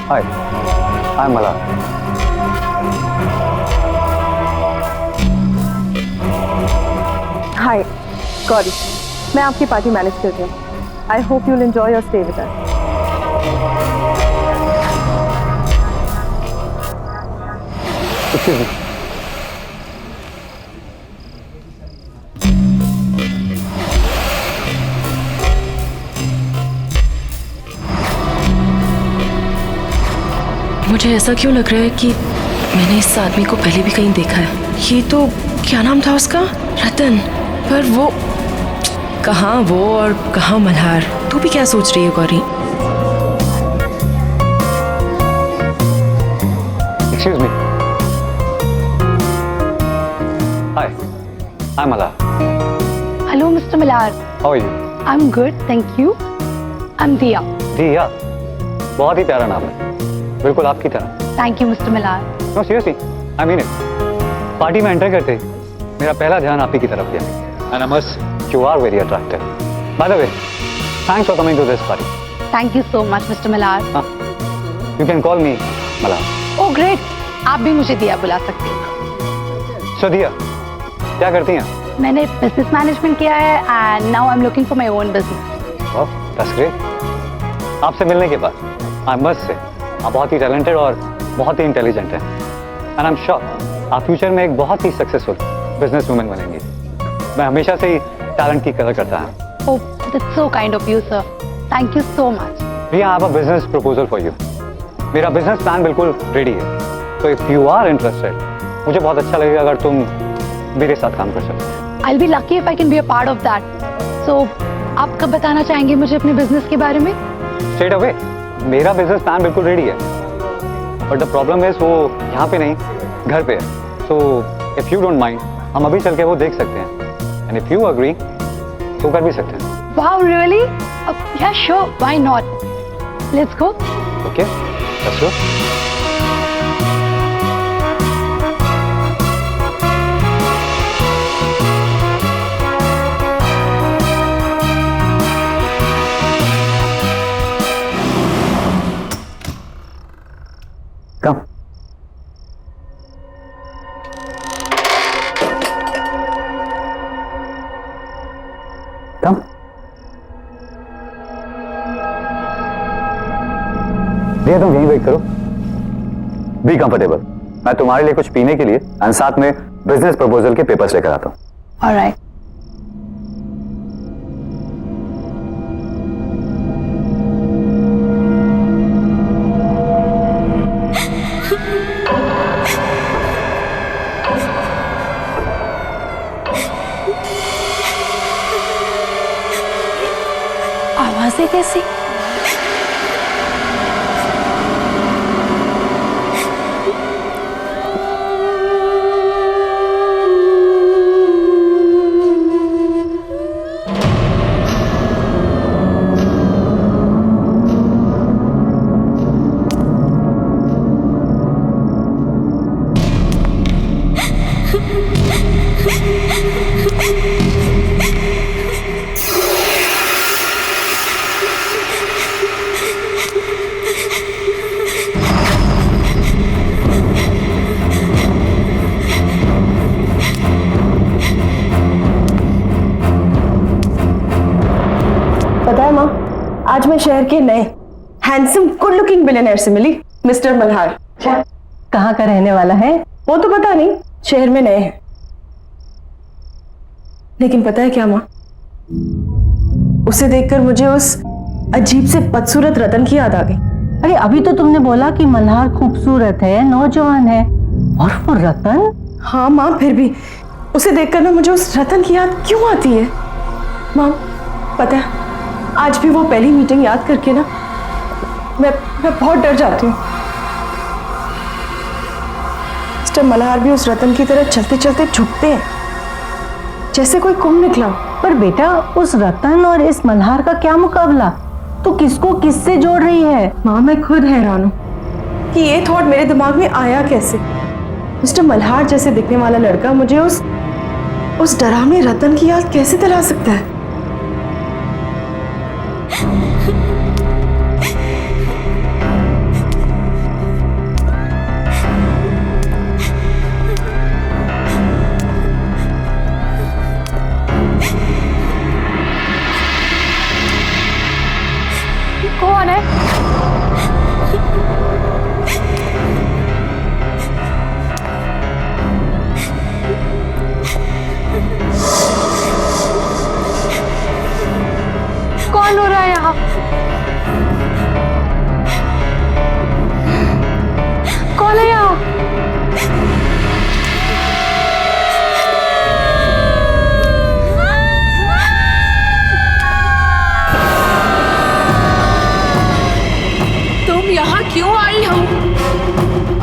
Hi, I am Malhar. Hi Gauri, मैं आपकी party manage कर रही हूँ। I hope you will enjoy your stay with us. Excuse me. मुझे ऐसा क्यों लग रहा है कि मैंने इस आदमी को पहले भी कहीं देखा है। ये तो क्या नाम था उसका, रतन। पर वो कहाँ वो और कहाँ मल्हार। तू भी क्या सोच रही है Gauri? Excuse me. Hi, I am Malhar. Hello, Mr. Millar. How are you? I'm good, thank you. I'm Diya. दिया, बहुत ही प्यारा नाम है, बिल्कुल आपकी तरह। Thank you, Mr. Millar. No seriously, I mean it. Party में एंटर करते ही मेरा पहला ध्यान आप ही की तरफ गया। And I must, you are very attractive. By the way, thanks for coming to this party. Thank you so much, Mr. Millar. You can call me Malhar. Oh, great. आप भी मुझे दिया बुला सकते हैं। सो दिया, क्या करती हैं? मैंने बिजनेस मैनेजमेंट किया है and now I'm looking for my own business. Oh, that's great. आपसे मिलने के बाद आई मस्ट से आप बहुत ही टैलेंटेड और बहुत ही इंटेलिजेंट हैं। एंड आई एम श्योर आप फ्यूचर में एक बहुत ही सक्सेसफुल बिजनेस वुमेन बनेंगी। मैं हमेशा से ही टैलेंट की कदर करता हूँ। Oh, that's so kind of you, sir. Thank you so much. We have a business proposal for you. मेरा बिजनेस प्लान बिल्कुल रेडी है, तो इफ यू आर इंटरेस्टेड मुझे बहुत अच्छा लगेगा अगर तुम मेरे साथ काम कर सकते। I'll be lucky if I can be a part of that. So, आप कब बताना चाहेंगे मुझे अपने बिजनेस के बारे में? स्ट्रेट अवे, मेरा बिजनेस प्लान बिल्कुल रेडी है, बट द प्रॉब्लम इज वो यहाँ पे नहीं, घर पे है। So if you don't mind, हम अभी चल के वो देख सकते हैं। एंड इफ यू अग्री तो कर भी सकते हैं। Wow, really? Yeah, sure. Why not? Let's go. Okay, let's go. Come. Come. भैया तुम यहीं वेट करो। Be comfortable. मैं तुम्हारे लिए कुछ पीने के लिए और साथ में बिजनेस प्रपोजल के पेपर्स लेकर आता हूँ। All right. आवाजें कैसी? पता है माँ, आज मैं शहर के नए हैंडसम गुड लुकिंग बिलियनर से मिली, मिस्टर मल्हार। कहाँ का रहने वाला है? वो तो पता नहीं, शहर में नए हैं। लेकिन पता है क्या माँ, उसे देखकर मुझे उस अजीब से बदसूरत रतन की याद आ गई। अरे अभी तो तुमने बोला कि मल्हार खूबसूरत है, नौजवान है, और वो रतन? हाँ माँ, फिर भी उसे देखकर ना मुझे उस रतन की याद क्यों आती है। माँ पता है, आज भी वो पहली मीटिंग याद करके ना मैं बहुत डर जाती हूँ। मिस्टर मल्हार भी उस रतन की तरह चलते चलते झुकते हैं, जैसे कोई कुंभ निकला। पर बेटा, उस रतन और इस मल्हार का क्या मुकाबला? तू किसको किससे जोड़ रही है? माँ मैं खुद हैरान हूँ कि ये थॉट मेरे दिमाग में आया कैसे। मिस्टर मल्हार जैसे दिखने वाला लड़का मुझे उस डरावने रतन की याद कैसे दिला सकता है। यहाँ क्यों आई हो?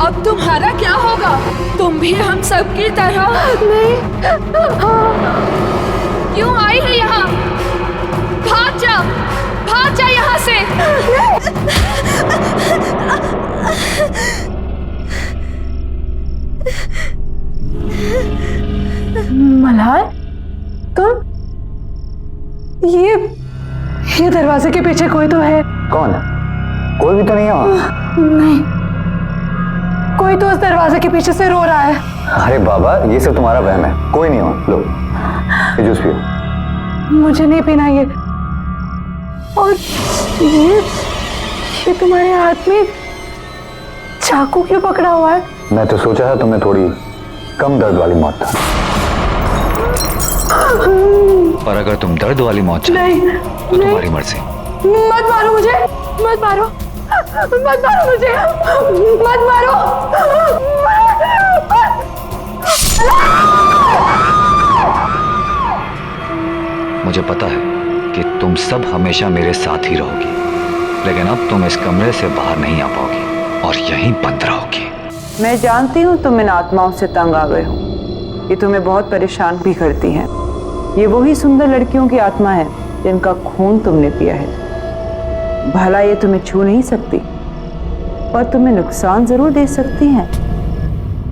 अब तुम्हारा क्या होगा? तुम भी हम सब की तरह नहीं क्यों आई है यहाँ? भाग जा यहाँ से। मल्हार, तुम ये दरवाजे के पीछे कोई तो है। कौन है? कोई भी तो नहीं है वहाँ। नहीं, कोई तो उस दरवाजे के पीछे से रो रहा है। अरे बाबा, ये सब तुम्हारा वहम है, कोई नहीं वहाँ। लो ये जूस पियो। मुझे नहीं पीना ये। और ये तुम्हारे हाथ में चाकू क्यों पकड़ा हुआ है? मैं तो सोचा था तुम्हें थोड़ी कम दर्द वाली मौत था, पर अगर तुम दर्द वाली मौत चाहती तो तुम्हारी मर्जी। मत मारो मुझे, मत मारो, मत मारो मुझे, मत मारो। मुझे पता है कि तुम सब हमेशा मेरे साथ ही रहोगी, लेकिन अब तुम इस कमरे से बाहर नहीं आ पाओगी और यहीं बंद रहोगी। मैं जानती हूँ तुम इन आत्माओं से तंग आ गए हो, ये तुम्हें बहुत परेशान भी करती हैं। ये वही सुंदर लड़कियों की आत्मा है जिनका खून तुमने पिया है। भला ये तुम्हें छू नहीं सकती, पर तुम्हें नुकसान जरूर दे सकती हैं,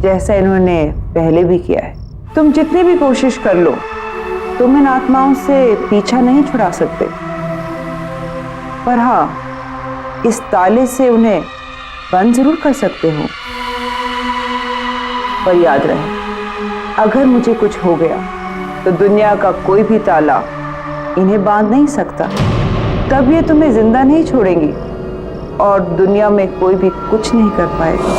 जैसा इन्होंने पहले भी किया है। तुम जितनी भी कोशिश कर लो, तुम इन आत्माओं से पीछा नहीं छुड़ा सकते, पर हाँ, इस ताले से उन्हें बंद जरूर कर सकते हो। पर याद रहे, अगर मुझे कुछ हो गया तो दुनिया का कोई भी ताला इन्हें बांध नहीं सकता। तब ये तुम्हें जिंदा नहीं छोड़ेंगी और दुनिया में कोई भी कुछ नहीं कर पाएगा।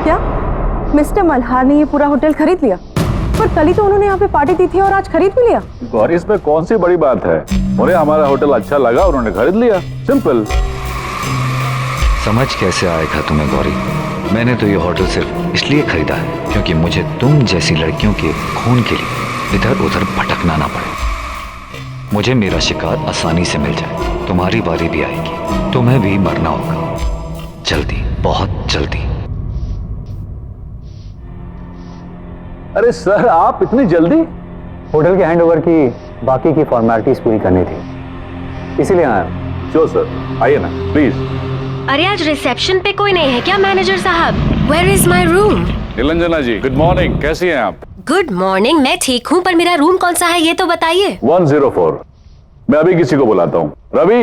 क्या मिस्टर मल्हार ने ये पूरा होटल खरीद लिया? पर कल ही तो उन्होंने यहाँ पे पार्टी दी थी और आज खरीद भी लिया। गौरी, इसमें कौन सी बड़ी बात है? उन्हें हमारा होटल अच्छा लगा, उन्होंने खरीद लिया, सिंपल। समझ कैसे आएगा तुम्हें गौरी? मैंने तो ये होटल सिर्फ इसलिए खरीदा है क्योंकि मुझे तुम जैसी लड़कियों के खून के लिए इधर उधर भटकना ना पड़े। मुझे मेरा शिकार आसानी से मिल जाए। तुम्हारी बारी भी आएगी, तुम्हें भी मरना होगा, जल्दी, बहुत जल्दी। अरे सर, आप इतनी जल्दी? होटल के हैंडओवर की बाकी की फॉर्मेलिटीज पूरी करनी थी, इसीलिए आया। श्योर सर, आइए ना प्लीज। अरे आज रिसेप्शन पे कोई नहीं है क्या मैनेजर साहब? Where is my room? Niranjana ji, good morning, कैसी हैं आप? गुड मॉर्निंग, मैं ठीक हूँ, पर मेरा रूम कौन सा है ये तो बताइए। 104। मैं अभी किसी को बुलाता हूँ। रवि।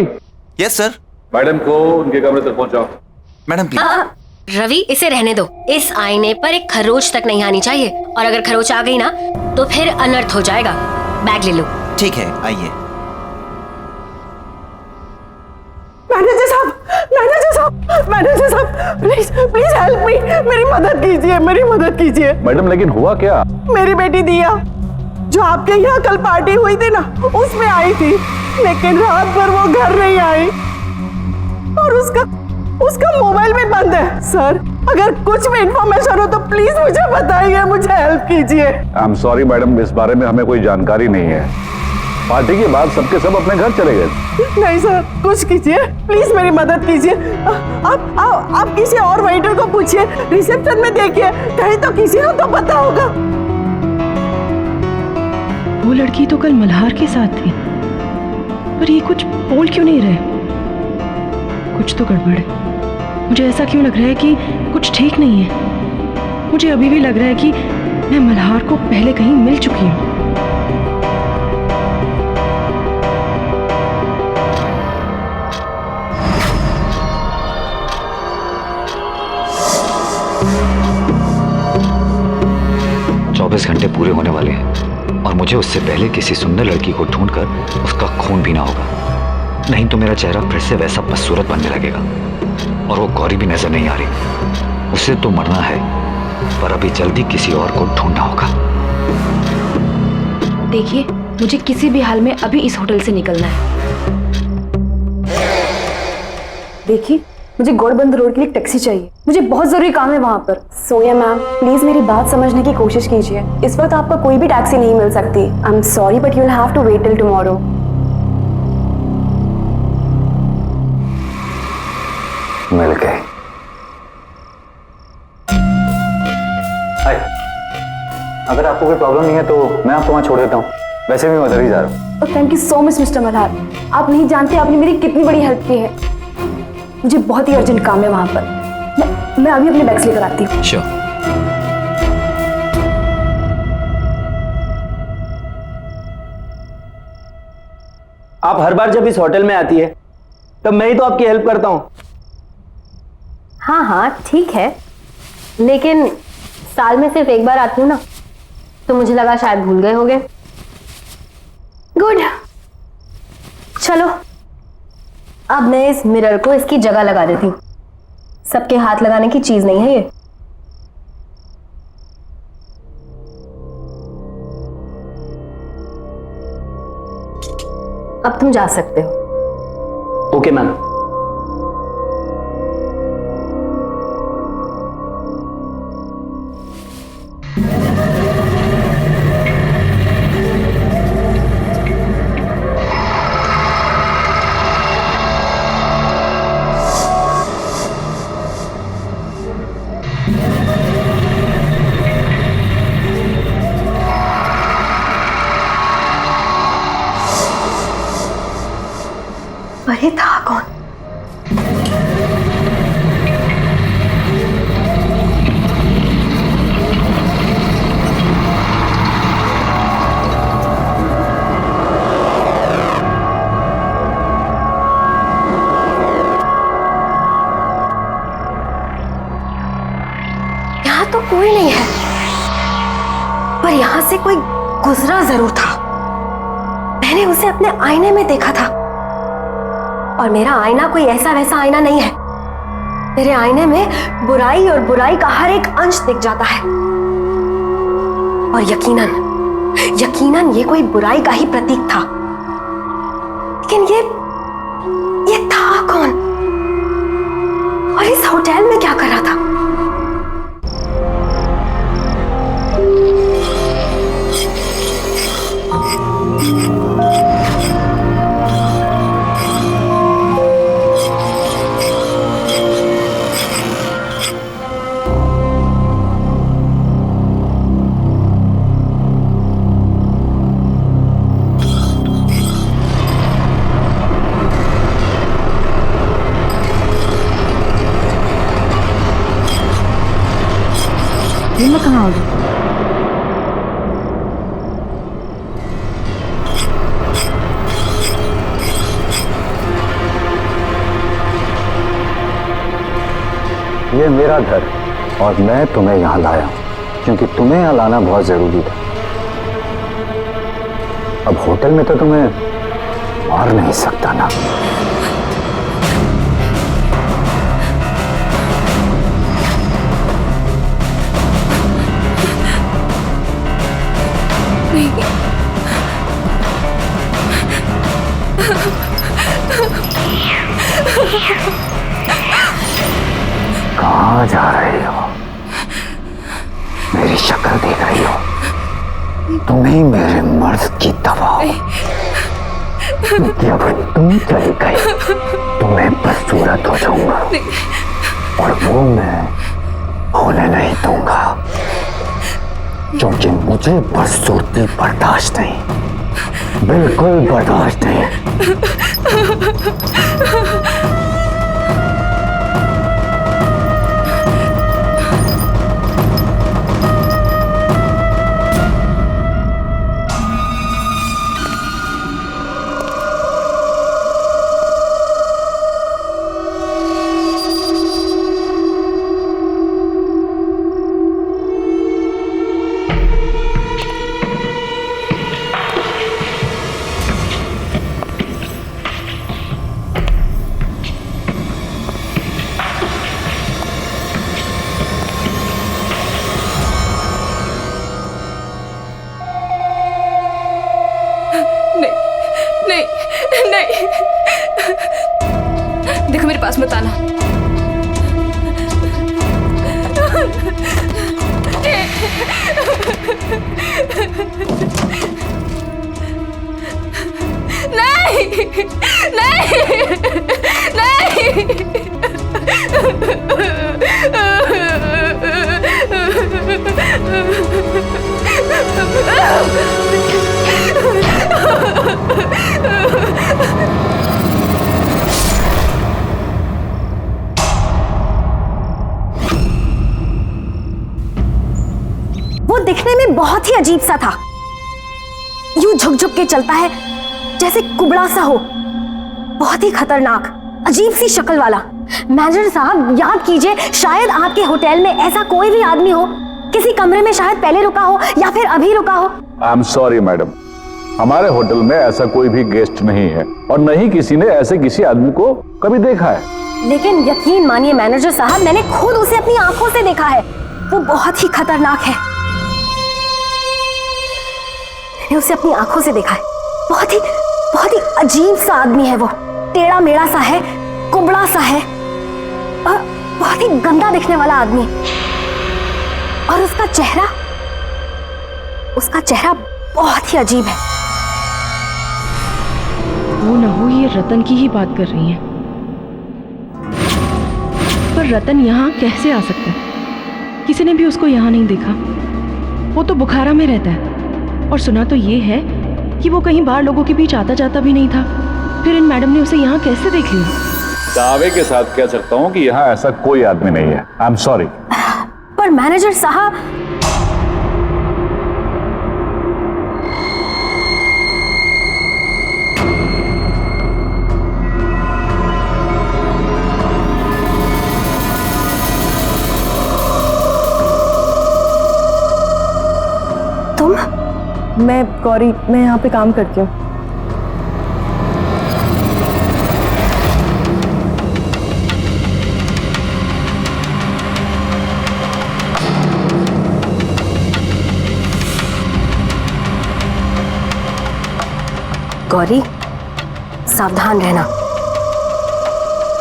Yes sir. मैडम को उनके कमरे तक पहुँचाओ। Madam please. रवि, इसे रहने दो। इस आईने पर एक खरोच तक नहीं आनी चाहिए, और अगर खरोच आ गई ना तो फिर अनर्थ हो जाएगा। बैग ले लो। ठीक है, आइए। मैनेजर साहब, मैनेजर साहब, प्लीज प्लीज हेल्प मी, मेरी मदद कीजिए, मेरी मदद कीजिए। मैडम, लेकिन हुआ क्या? मेरी बेटी दिया, जो आपके यहाँ कल पार्टी हुई थी ना, उसमें आई थी, लेकिन रात भर वो घर नहीं आई और उसका मोबाइल भी बंद है। सर, अगर कुछ भी इंफॉर्मेशन हो तो प्लीज मुझे बताइए, मुझे हेल्प कीजिए। आई एम सॉरी मैडम, इस बारे में हमें कोई जानकारी नहीं है। पार्टी के बाद सबके सब अपने घर चले गए। नहीं सर, कुछ कीजिए, प्लीज मेरी मदद कीजिए। आप किसी और वेटर को पूछिए, रिसेप्शन में देखिए, कहीं तो किसी को तो पता होगा। वो लड़की तो कल मल्हार के साथ थी, पर ये कुछ बोल क्यों नहीं रहे? कुछ तो गड़बड़ है। मुझे ऐसा क्यों लग रहा है कि कुछ ठीक नहीं है। मुझे अभी भी लग रहा है कि मैं मल्हार को पहले कहीं मिल चुकी हूँ। घंटे पूरे होने वाले हैं और मुझे उससे पहले किसी सुंदर लड़की को ढूंढकर उसका खून पीना होगा, नहीं तो मेरा चेहरा फिर से वैसा बदसूरत बनने लगेगा। और वो गौरी भी नजर नहीं आ रही। उसे तो मरना है, पर अभी जल्दी किसी और को ढूंढना होगा। देखिए, मुझे किसी भी हाल में अभी इस होटल से निकलना है। देखिए, मुझे गौड़बंद रोड के लिए टैक्सी चाहिए, मुझे बहुत जरूरी काम है वहाँ पर। सोया मैम, प्लीज मेरी बात समझने की कोशिश कीजिए। इस वक्त आपको कोई भी टैक्सी नहीं मिल सकती। I am sorry but you will have to wait till tomorrow. मिल गए। अगर आपको कोई प्रॉब्लम नहीं है तो मैं आपको वहां छोड़ देता हूँ, वैसे भी मैं उधर ही जा रहा हूँ। Thank you so much mister Malhar, आप नहीं जानते आपने मेरी कितनी बड़ी हेल्प की है। मुझे बहुत ही अर्जेंट काम है वहां पर। मैं अभी अपने बैग्स लेकर आती हूँ। श्योर। आप हर बार जब इस होटल में आती है तब मैं ही तो आपकी हेल्प करता हूँ। हाँ हाँ ठीक है, लेकिन साल में सिर्फ एक बार आती हूँ ना, तो मुझे लगा शायद भूल गए होगे। गुड, चलो अब मैं इस मिरर को इसकी जगह लगा देती हूँ। सबके हाथ लगाने की चीज नहीं है ये। अब तुम जा सकते हो। Okay ma'am. अरे था कौन? यहाँ तो कोई नहीं है, पर यहाँ से कोई गुजरा जरूर था। मैंने उसे अपने आईने में देखा था, और मेरा आईना कोई ऐसा वैसा आईना नहीं है। मेरे आईने में बुराई और बुराई का हर एक अंश दिख जाता है, और यकीनन ये कोई बुराई का ही प्रतीक था। लेकिन ये था कौन, और इस होटल में क्या कर रहा था? ये मैं कहाँ हो गई? ये मेरा घर, और मैं तुम्हें यहाँ लाया हूँ क्योंकि तुम्हें यहाँ लाना बहुत जरूरी था। अब होटल में तो तुम्हें मार नहीं सकता ना। कहाँ जा रही हो? मेरी शक्ल देख रही हो? तुम्हें मेरे मर्द की दवा हो। जब तुम चली गई तो मैं बदसूरत हो जाऊंगा, और वो मैं होने नहीं दूंगा, क्योंकि मुझे बदसूरती बर्दाश्त नहीं, बिल्कुल बर्दाश्त नहीं। नहीं नहीं, देखो मेरे पास मत आना। नहीं नहीं वो दिखने में बहुत ही अजीब सा था, यूं झुक झुक के चलता है जैसे कुबड़ा सा हो, बहुत ही खतरनाक अजीब सी शक्ल वाला। मैनेजर साहब याद कीजिए, शायद आपके होटल में ऐसा कोई भी आदमी हो, किसी कमरे में शायद पहले रुका हो या फिर अभी रुका हो। आई एम सॉरी मैडम, हमारे होटल में ऐसा कोई भी गेस्ट नहीं है और न ही किसी ने ऐसे किसी आदमी को कभी देखा है। लेकिन यकीन मानिए मैनेजर साहब, मैंने खुद उसे अपनी आंखों से देखा है। वो बहुत ही खतरनाक है, मैंने उसे अपनी आंखों से देखा है। बहुत ही अजीब सा आदमी है वो, टेढ़ा मेढ़ा सा है, कुबड़ा सा है और बहुत ही गंदा दिखने वाला आदमी। और उसका चेहरा बहुत ही अजीब है। वो ना हो ये रतन की ही बात कर रही हैं। पर रतन यहाँ कैसे आ सकता है? किसी ने भी उसको यहाँ नहीं देखा। वो तो बुखारा में रहता है और सुना तो ये है कि वो कहीं बाहर लोगों के बीच आता जाता भी नहीं था। फिर इन मैडम ने उसे यहाँ कैसे देख लिया? दावे के साथ कह सकता हूँ कि यहाँ ऐसा कोई आदमी नहीं है। आई एम सॉरी। पर मैनेजर साहब, तुम? मैं गौरी, मैं यहाँ पे काम करती हूँ। गौरी, सावधान रहना,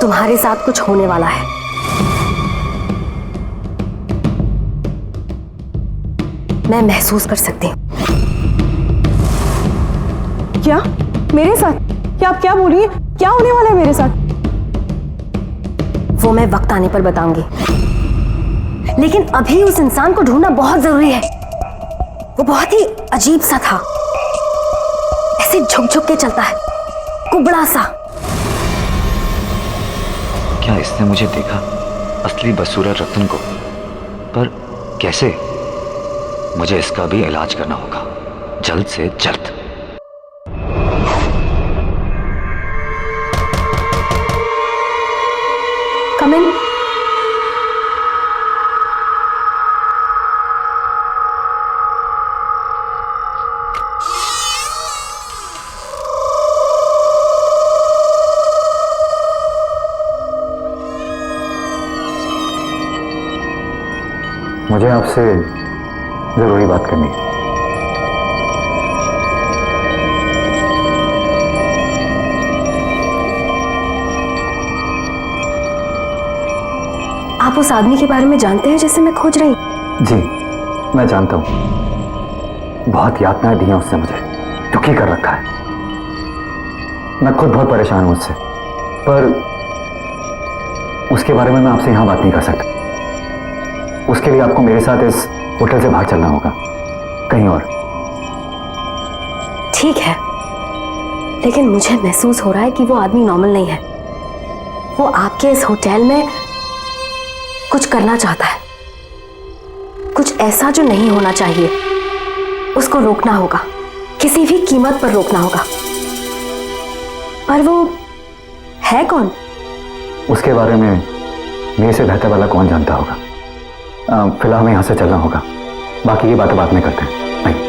तुम्हारे साथ कुछ होने वाला है। मैं महसूस कर सकती हूँ। क्या? मेरे साथ? क्या आप क्या बोल रही हैं? क्या होने वाला है मेरे साथ? वो मैं वक्त आने पर बताऊंगी, लेकिन अभी उस इंसान को ढूंढना बहुत जरूरी है। वो बहुत ही अजीब सा था, ऐसे झुक झुक के चलता है, कुबड़ा सा। क्या इसने मुझे देखा, असली बसूरा रतन को? पर कैसे? मुझे इसका भी इलाज करना होगा, जल्द से जल्द। Come in. मुझे आपसे जरूरी बात करनी है। आप उस आदमी के बारे में जानते हैं जिसे मैं खोज रही? जी, मैं जानता हूं। बहुत यातनाएं दी हैं उसने मुझे, दुखी कर रखा है। मैं खुद बहुत परेशान हूं उससे, पर उसके बारे में मैं आपसे यहां बात नहीं कर सकता। उसके लिए आपको मेरे साथ इस होटल से बाहर चलना होगा, कहीं और। ठीक है, लेकिन मुझे महसूस हो रहा है कि वो आदमी नॉर्मल नहीं है। वो आपके इस होटल में कुछ करना चाहता है, कुछ ऐसा जो नहीं होना चाहिए। उसको रोकना होगा, किसी भी कीमत पर रोकना होगा। पर वो है कौन? उसके बारे में मेरे से बेहतर वाला कौन जानता होगा। फिलहाल हमें यहां से चलना होगा, बाकी की बातें बाद में करते हैं। नहीं।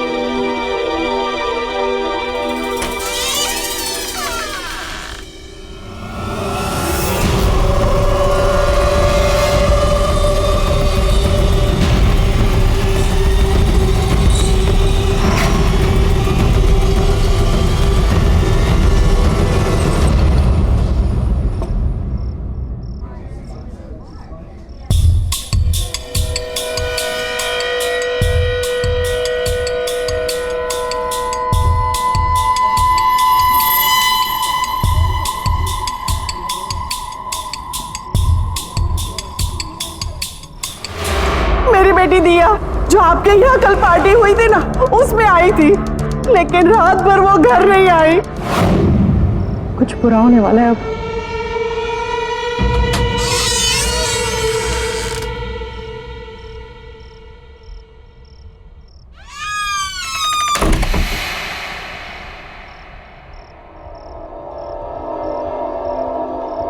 आपके यहाँ कल पार्टी हुई थी ना, उसमें आई थी, लेकिन रात भर वो घर नहीं आई। कुछ बुरा होने वाला है अब।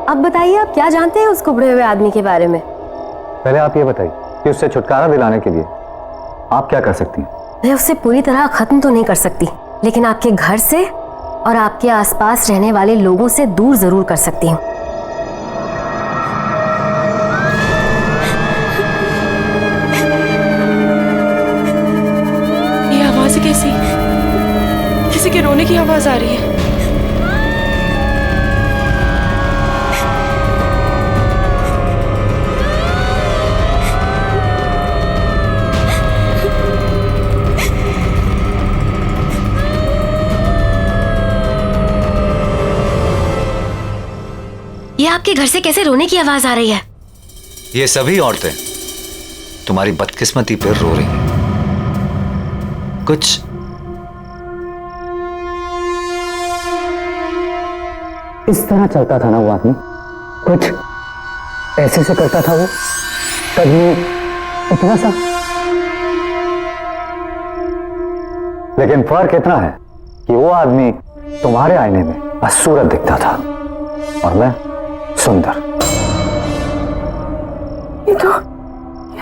अब बताइए, आप क्या जानते हैं उस कुबड़े हुए आदमी के बारे में? पहले आप ये बताइए कि उससे छुटकारा दिलाने के लिए आप क्या कर सकती हैं? मैं उससे पूरी तरह खत्म तो नहीं कर सकती, लेकिन आपके घर से और आपके आसपास रहने वाले लोगों से दूर जरूर कर सकती हूँ। ये आवाज कैसी? किसी के रोने की आवाज आ रही है। ये आपके घर से कैसे रोने की आवाज आ रही है? ये सभी औरतें तुम्हारी बदकिस्मती पर रो रही हैं। कुछ इस तरह चलता था ना वो आदमी, कुछ ऐसे से करता था वो, कदमी इतना सा। लेकिन फर्क इतना है कि वो आदमी तुम्हारे आईने में बदसूरत दिखता था और मैं सुंदर। ये तो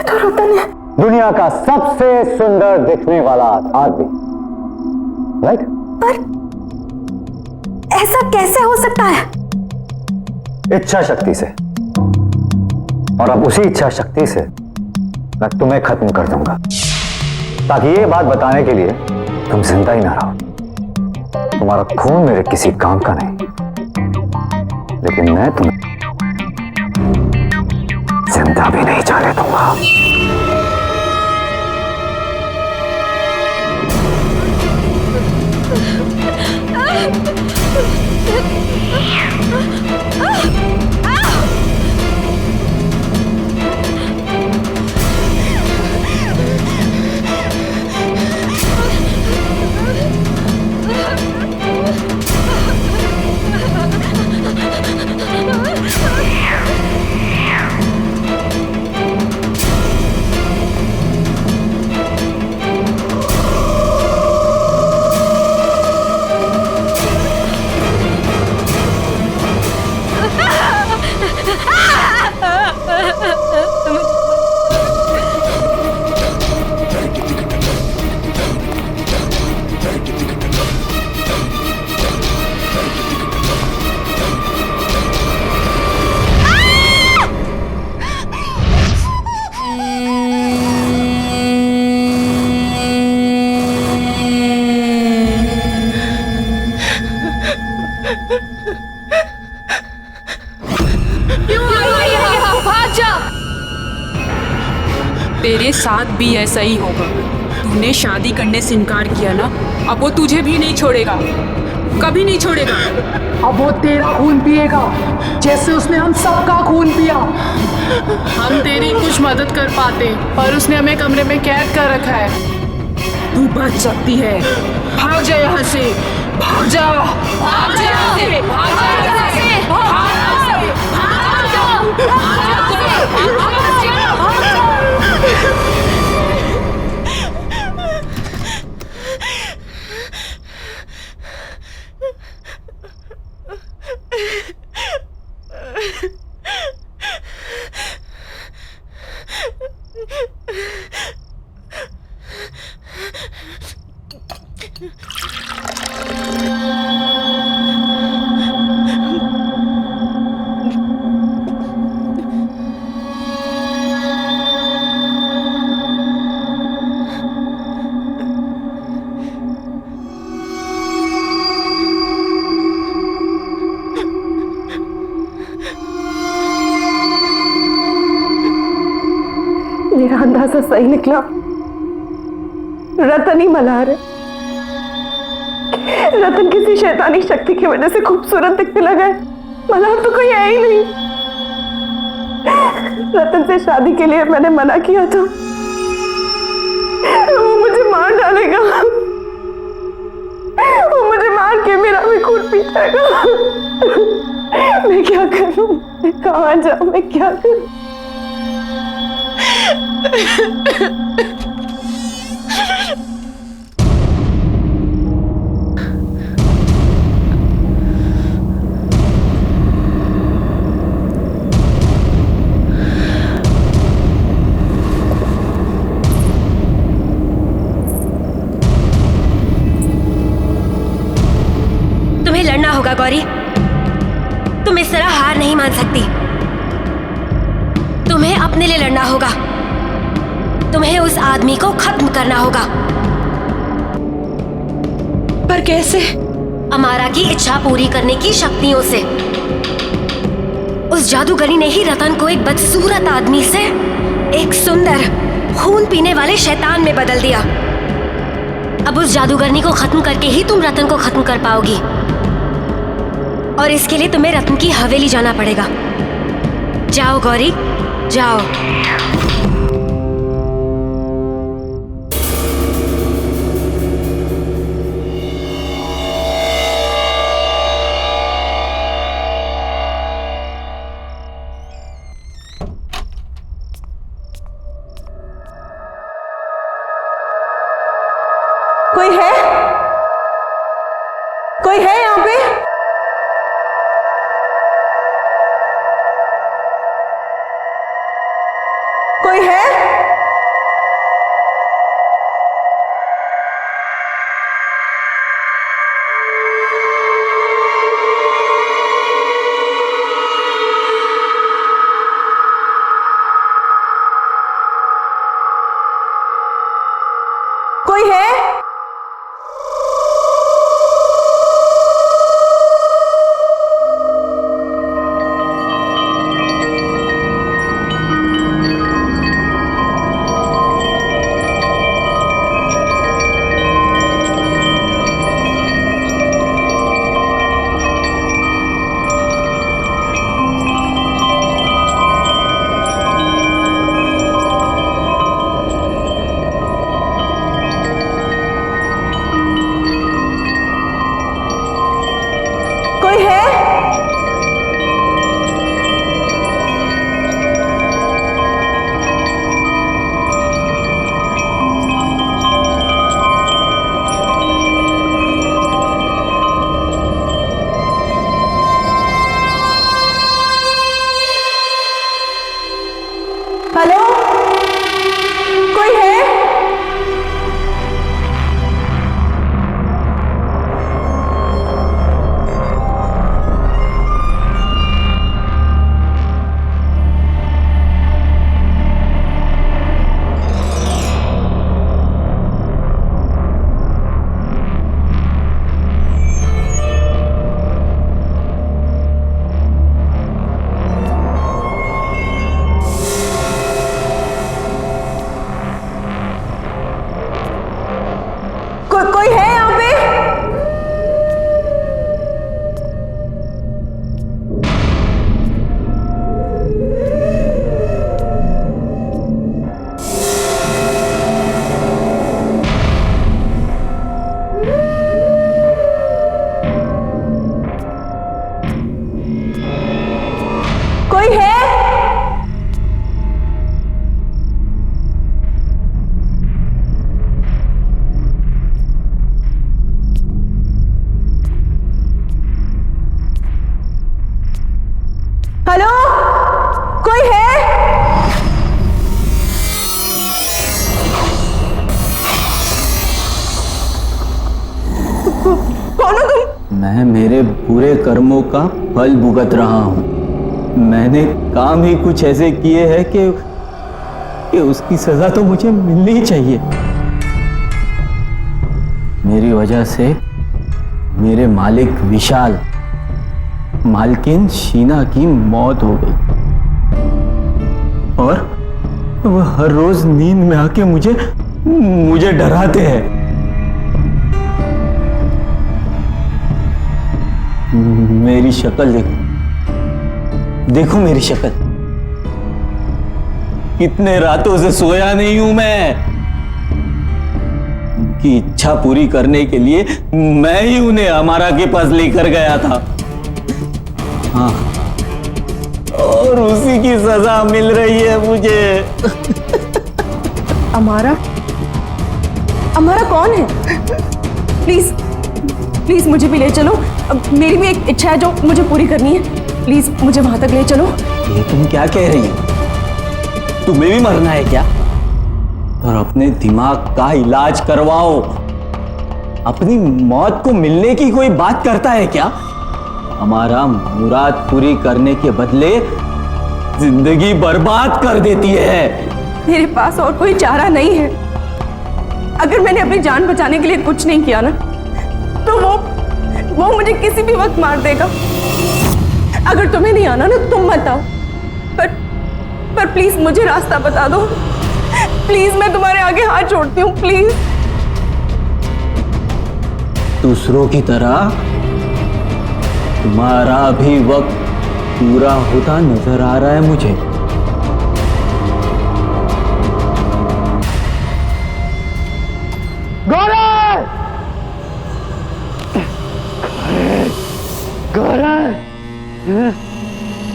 रतन है, दुनिया का सबसे सुंदर दिखने वाला आदमी, राइट? पर ऐसा कैसे हो सकता है? इच्छा शक्ति से, और अब उसी इच्छा शक्ति से मैं तुम्हें खत्म कर दूंगा, ताकि ये बात बताने के लिए तुम जिंदा ही ना रहो। तुम्हारा खून मेरे किसी काम का नहीं, लेकिन मैं तुम्हें जिंदा भी नहीं जाने दूंगा। तेरे साथ भी ऐसा ही होगा। तूने शादी करने से इनकार किया ना, अब वो तुझे भी नहीं छोड़ेगा, कभी नहीं छोड़ेगा। अब वो तेरा खून पिएगा जैसे उसने हम सबका खून पिया। हम तेरी कुछ मदद कर पाते, पर उसने हमें कमरे में कैद कर रखा है। तू बच सकती है, भाग जा यहाँ से, भाग जा, भाग जा यहाँ से, भाग जा यहाँ से, भाग जा, भाग जा, भाग जा। मेरा अंदाजा सही निकला, रतन ही मल्हार है। रतन किसी शैतानी शक्ति की वजह से खूबसूरत दिखने लगा है, मल्हार तो कोई है ही नहीं। रतन से शादी के लिए मैंने मना किया था, वो मुझे मार डालेगा, वो मुझे मार के मेरा भी खून पी जाएगा। मैं क्या करूं, मैं कहाँ जाऊं, मैं क्या करूं? तुम्हें लड़ना होगा गौरी, तुम इस तरह हार नहीं मान सकती। तुम्हें अपने लिए लड़ना होगा, तुम्हें उस आदमी को खत्म करना होगा। पर कैसे? अमारा की इच्छा पूरी करने की शक्तियों से। उस जादूगरी ने ही रतन को एक बदसूरत आदमी से एक सुंदर खून पीने वाले शैतान में बदल दिया। अब उस जादूगरनी को खत्म करके ही तुम रतन को खत्म कर पाओगी, और इसके लिए तुम्हें रतन की हवेली जाना पड़ेगा। जाओ गौरी, जाओ। कोई है? कोई है यहाँ पे? कोई है? कोई है? कोई है? हेलो, कोई है? कोई है यहाँ पे? कोई है? हेलो, कोई है? कौन हो तुम? मैं मेरे बुरे कर्मों का फल भुगत रहा हूँ। मैंने काम ही कुछ ऐसे किए हैं कि उसकी सजा तो मुझे मिलनी ही चाहिए। मेरी वजह से मेरे मालिक विशाल, मालकिन शीना की मौत हो गई, और वह हर रोज नींद में आके मुझे डराते हैं। मेरी शक्ल देखो मेरी शक्ल। कितने रातों से सोया नहीं हूं मैं। उनकी इच्छा पूरी करने के लिए मैं ही उन्हें हमारा के पास लेकर गया था। हाँ, और उसी की सजा मिल रही है मुझे। अमारा? अमारा कौन है? प्लीज प्लीज मुझे भी ले चलो। अब मेरी भी एक इच्छा है जो मुझे पूरी करनी है। प्लीज मुझे वहां तक ले चलो। ये तुम क्या कह रही हो? तुम्हें भी मरना है क्या? और अपने दिमाग का इलाज करवाओ। अपनी मौत को मिलने की कोई बात करता है क्या? हमारा मुराद पूरी करने के बदले जिंदगी बर्बाद कर देती है। मेरे पास और कोई चारा नहीं है। अगर मैंने अपनी जान बचाने के लिए कुछ नहीं किया ना, तो वो मुझे किसी भी वक्त मार देगा। अगर तुम्हें नहीं आना ना, तुम मत आओ। पर प्लीज मुझे रास्ता बता दो। प्लीज, मैं तुम्हारे आगे हाथ जोड़ती हूँ, प्लीज। दूसरों की तरह तुम्हारा भी वक्त पूरा होता नजर आ रहा है मुझे।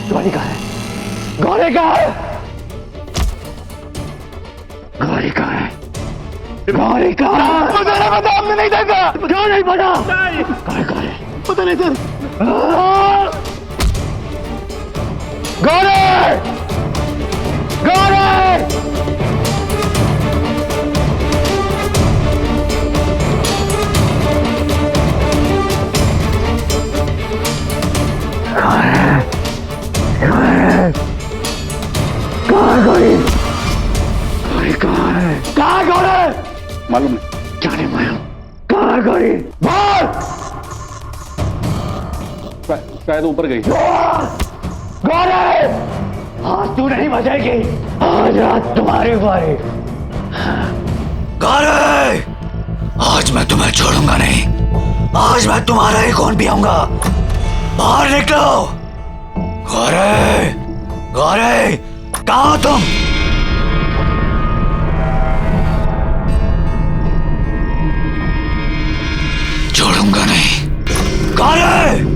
गौरी कहाँ है? गौरी कहाँ है? गौरी कहाँ है? गौरी कहाँ है? मुझे नहीं पता, हमने नहीं देखा। क्यों नहीं पता? गौरी कहाँ है? पता नहीं सर। गौरी! गौरी! मालूम नहीं। जाने मालूम कहाँ गई? बोल! शायद ऊपर गई। गौरी! आज तू नहीं बचेगी। आज रात तुम्हारी बारी। गौरी! आज मैं तुम्हें छोड़ूंगा नहीं। आज मैं तुम्हारा ही खून पियूंगा। बाहर निकलो। गौरी! गौरी! कहाँ हो तुम? छोड़ूंगा नहीं। गौरी!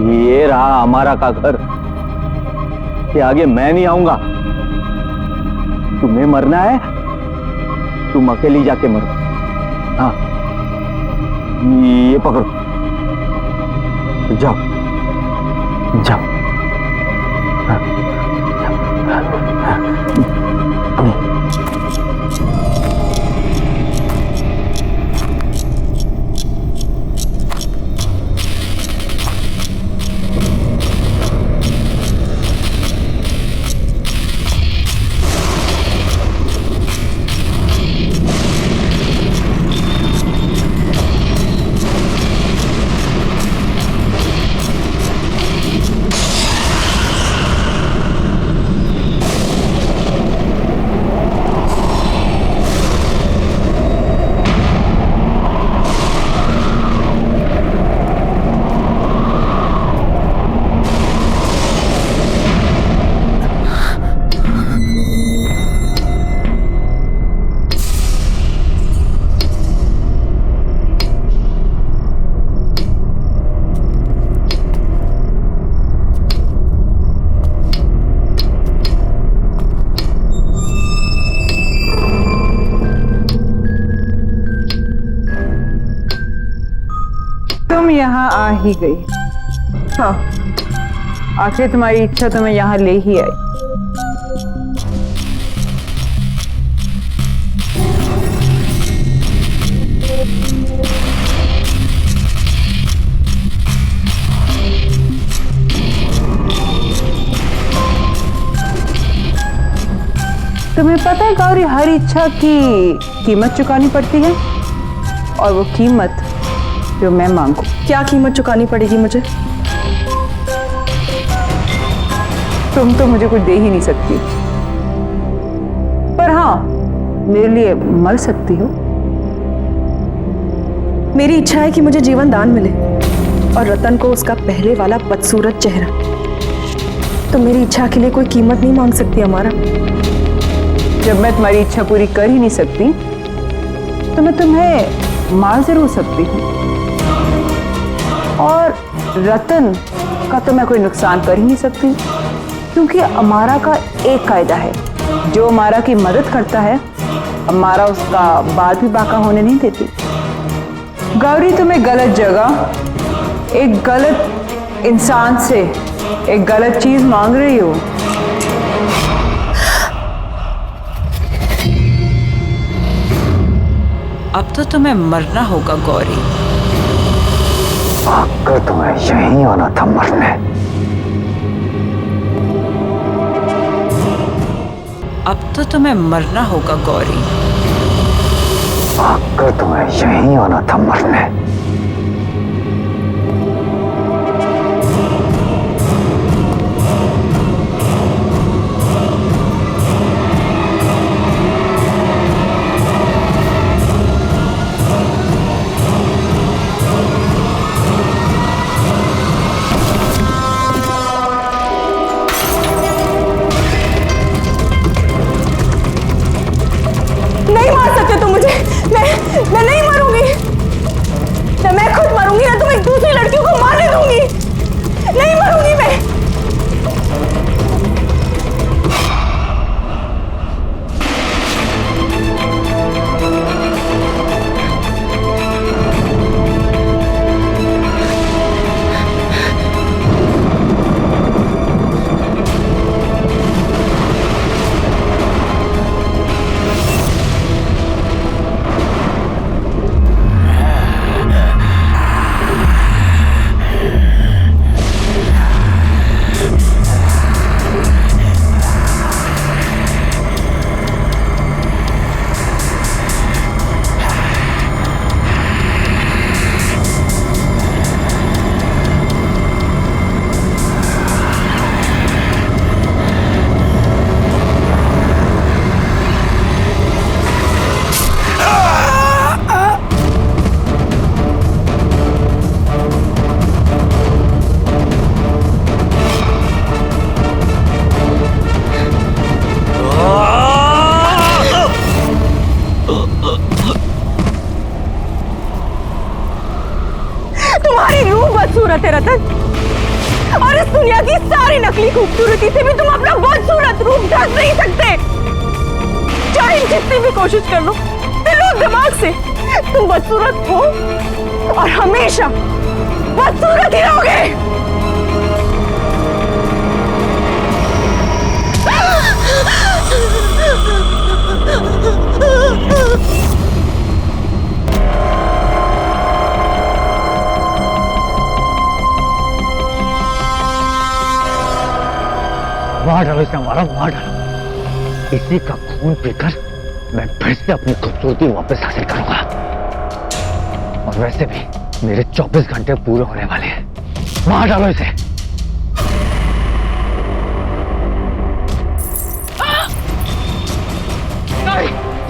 ये रहा हमारा का घर। कि आगे मैं नहीं आऊंगा। तुम्हें मरना है, तुम अकेली जाके मरो। हाँ, ये पकड़ो, जाओ जाओ। हाँ, तुम यहाँ आ ही गई। हाँ, आखिर तुम्हारी इच्छा तो मैं यहाँ ले ही आई। तुम्हें पता है गौरी, हर इच्छा की कीमत चुकानी पड़ती है, और वो कीमत जो मैं मांगू। क्या कीमत चुकानी पड़ेगी मुझे? तुम तो मुझे कुछ दे ही नहीं सकती, पर हाँ मेरे लिए मर सकती हो। मेरी इच्छा है कि मुझे जीवन दान मिले और रतन को उसका पहले वाला बदसूरत चेहरा। तो मेरी इच्छा के लिए कोई कीमत नहीं मांग सकती हमारा। जब मैं तुम्हारी इच्छा पूरी कर ही नहीं सकती तो मैं तुम्हें मार जरूर सकती हूँ, और रतन का तो मैं कोई नुकसान कर ही नहीं सकती, क्योंकि अमारा का एक कायदा है, जो अमारा की मदद करता है अमारा उसका बाल भी बाका होने नहीं देती। गौरी, तुम्हें गलत जगह एक गलत इंसान से एक गलत चीज मांग रही हो। अब तो तुम्हें मरना होगा गौरी। आकर तुम्हें यहीं आना था मरने। अब तो तुम्हें मरना होगा गौरी। आकर तुम्हें यहीं आना था मरने। नहीं मार सकते तुम मुझे। मैं नहीं मरूंगी। ना मैं खुद मरूंगी, ना तुम एक दूसरी लड़कियों को मारने दूंगी। नहीं मरूंगी मैं। तुम्हारी रूह बदसूरत है रतन, और इस दुनिया की सारी नकली खूबसूरती से भी तुम अपना बदसूरत रूप ढक नहीं सकते। चाहे जितनी भी कोशिश कर लो, दिलो दिमाग से तुम बदसूरत हो और हमेशा बदसूरत ही रहोगे। मार डालो इसे, हमारा मार डालो। इसी का खून पीकर मैं फिर से अपनी खूबसूरती वापस हासिल करूंगा। और वैसे भी मेरे 24 घंटे पूरे होने वाले हैं। मार डालो इसे।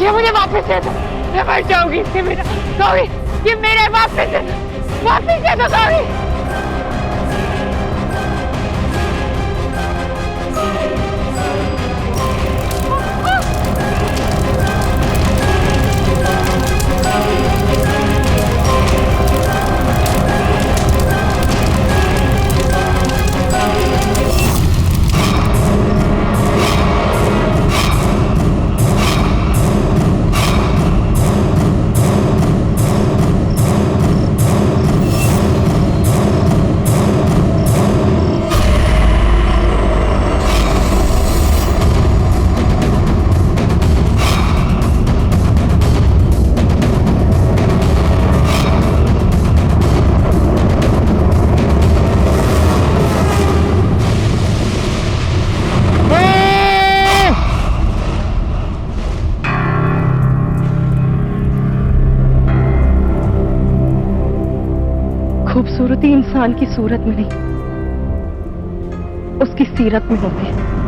ये मुझे वापस दे दो, मैं मर जाऊंगी। ये मेरा गौरी, ये मेरे वापस दे दो गौरी। खूबसूरती इंसान की सूरत में नहीं, उसकी सीरत में होती है।